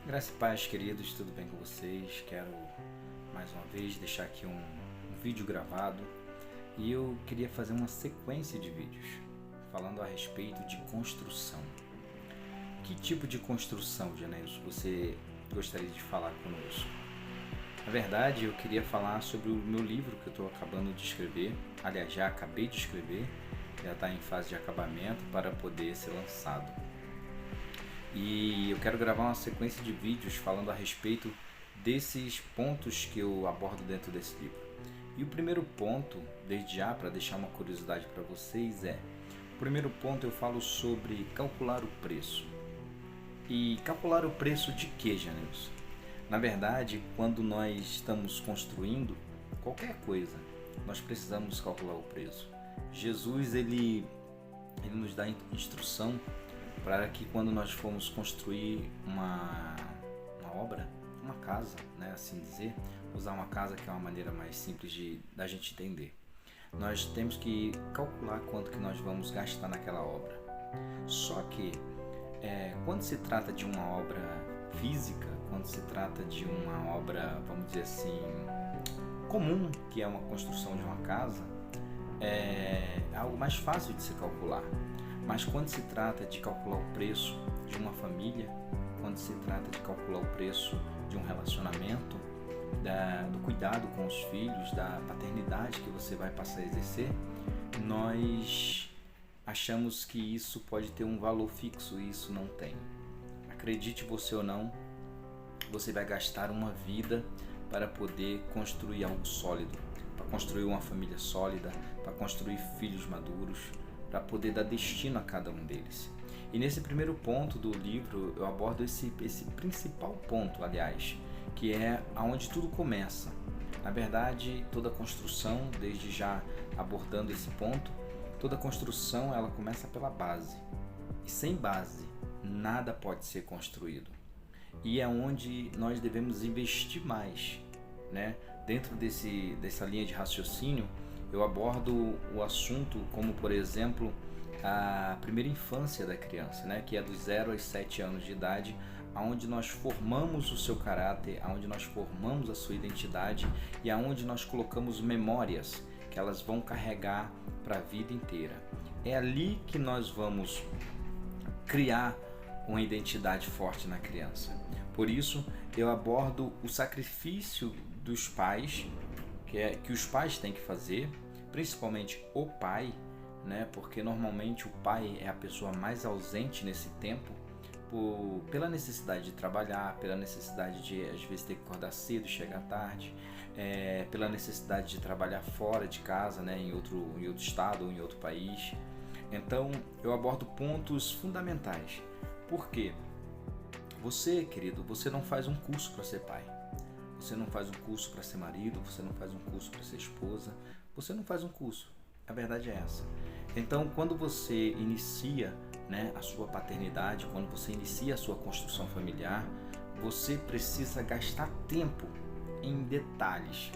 Graça e paz, queridos, tudo bem com vocês? Quero mais uma vez deixar aqui um vídeo gravado e eu queria fazer uma sequência de vídeos falando a respeito de construção. Que tipo de construção, Janeiro, você gostaria de falar conosco? Na verdade, eu queria falar sobre o meu livro que eu estou acabando de escrever. Aliás, já acabei de escrever, já está em fase de acabamento para poder ser lançado. E eu quero gravar uma sequência de vídeos falando a respeito desses pontos que eu abordo dentro desse livro. E o primeiro ponto, desde já, para deixar uma curiosidade para vocês, o primeiro ponto eu falo sobre calcular o preço. E calcular o preço de quê, Janilson? Na verdade, quando nós estamos construindo qualquer coisa, nós precisamos calcular o preço. Jesus, ele nos dá instrução para que quando nós formos construir uma obra, uma casa, né, assim dizer, usar uma casa que é uma maneira mais simples da gente entender. Nós temos que calcular quanto que nós vamos gastar naquela obra. Só que quando se trata de uma obra física, quando se trata de uma obra, vamos dizer assim, comum, que é uma construção de uma casa, é algo mais fácil de se calcular. Mas quando se trata de calcular o preço de uma família, quando se trata de calcular o preço de um relacionamento, do cuidado com os filhos, da paternidade que você vai passar a exercer, nós achamos que isso pode ter um valor fixo e isso não tem. Acredite você ou não, você vai gastar uma vida para poder construir algo sólido, para construir uma família sólida, para construir filhos maduros, para poder dar destino a cada um deles. E nesse primeiro ponto do livro eu abordo esse principal ponto, aliás, que é aonde tudo começa. Na verdade, toda construção, desde já abordando esse ponto, toda construção ela começa pela base. E sem base, nada pode ser construído. E é onde nós devemos investir mais, né? Dentro dessa linha de raciocínio, eu abordo o assunto como, por exemplo, a primeira infância da criança, né? Que é dos 0 aos 7 anos de idade, onde nós formamos o seu caráter, onde nós formamos a sua identidade e onde nós colocamos memórias que elas vão carregar para a vida inteira. É ali que nós vamos criar uma identidade forte na criança. Por isso, eu abordo o sacrifício dos pais, que os pais têm que fazer, principalmente o pai, né? Porque normalmente o pai é a pessoa mais ausente nesse tempo, pela necessidade de trabalhar, pela necessidade de às vezes ter que acordar cedo e chegar tarde, pela necessidade de trabalhar fora de casa, né? em outro estado ou em outro país. Então eu abordo pontos fundamentais. Por quê? Você, querido, você não faz um curso para ser pai. Você não faz um curso para ser marido, você não faz um curso para ser esposa, você não faz um curso. A verdade é essa. Então, quando você inicia, né, a sua paternidade, quando você inicia a sua construção familiar, você precisa gastar tempo em detalhes.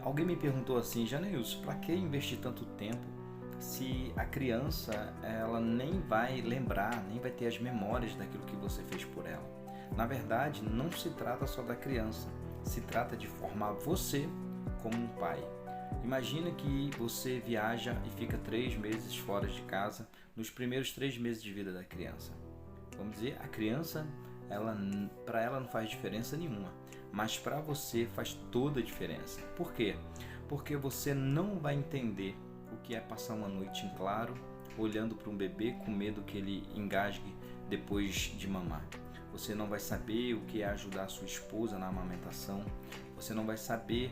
Alguém me perguntou assim, Janeilson, para que investir tanto tempo se a criança ela nem vai lembrar, nem vai ter as memórias daquilo que você fez por ela? Na verdade, não se trata só da criança, se trata de formar você como um pai. Imagina que você viaja e fica 3 meses fora de casa nos primeiros 3 meses de vida da criança. Vamos dizer, a criança, para ela não faz diferença nenhuma, mas para você faz toda a diferença. Por quê? Porque você não vai entender o que é passar uma noite em claro, olhando para um bebê com medo que ele engasgue depois de mamar. Você não vai saber o que é ajudar a sua esposa na amamentação. Você não vai saber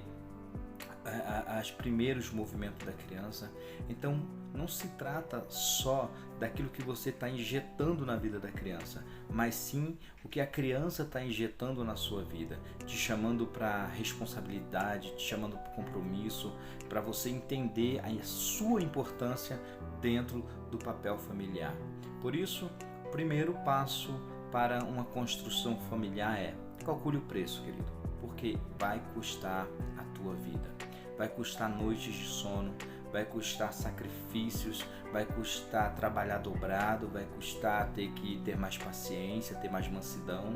os primeiros movimentos da criança. Então, não se trata só daquilo que você está injetando na vida da criança, mas sim o que a criança está injetando na sua vida, te chamando para responsabilidade, te chamando para compromisso, para você entender a sua importância dentro do papel familiar. Por isso, o primeiro passo para uma construção familiar calcule o preço, querido, porque vai custar a tua vida, vai custar noites de sono, vai custar sacrifícios, vai custar trabalhar dobrado, vai custar ter que ter mais paciência, ter mais mansidão,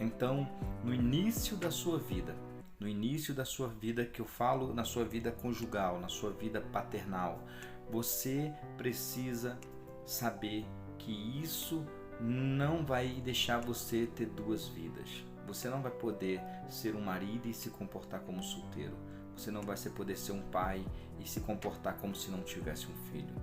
Então, no início da sua vida que eu falo, na sua vida conjugal, na sua vida paternal, você precisa saber que isso não vai deixar você ter duas vidas. Você não vai poder ser um marido e se comportar como solteiro. Você não vai poder ser um pai e se comportar como se não tivesse um filho.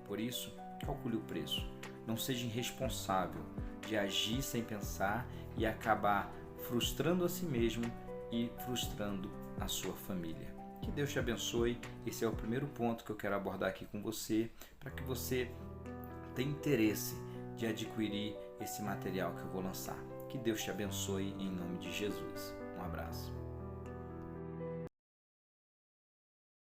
Por isso, calcule o preço. Não seja irresponsável de agir sem pensar e acabar frustrando a si mesmo e frustrando a sua família. Que Deus te abençoe. Esse é o primeiro ponto que eu quero abordar aqui com você, para que você tenha interesse de adquirir esse material que eu vou lançar. Que Deus te abençoe em nome de Jesus. Um abraço.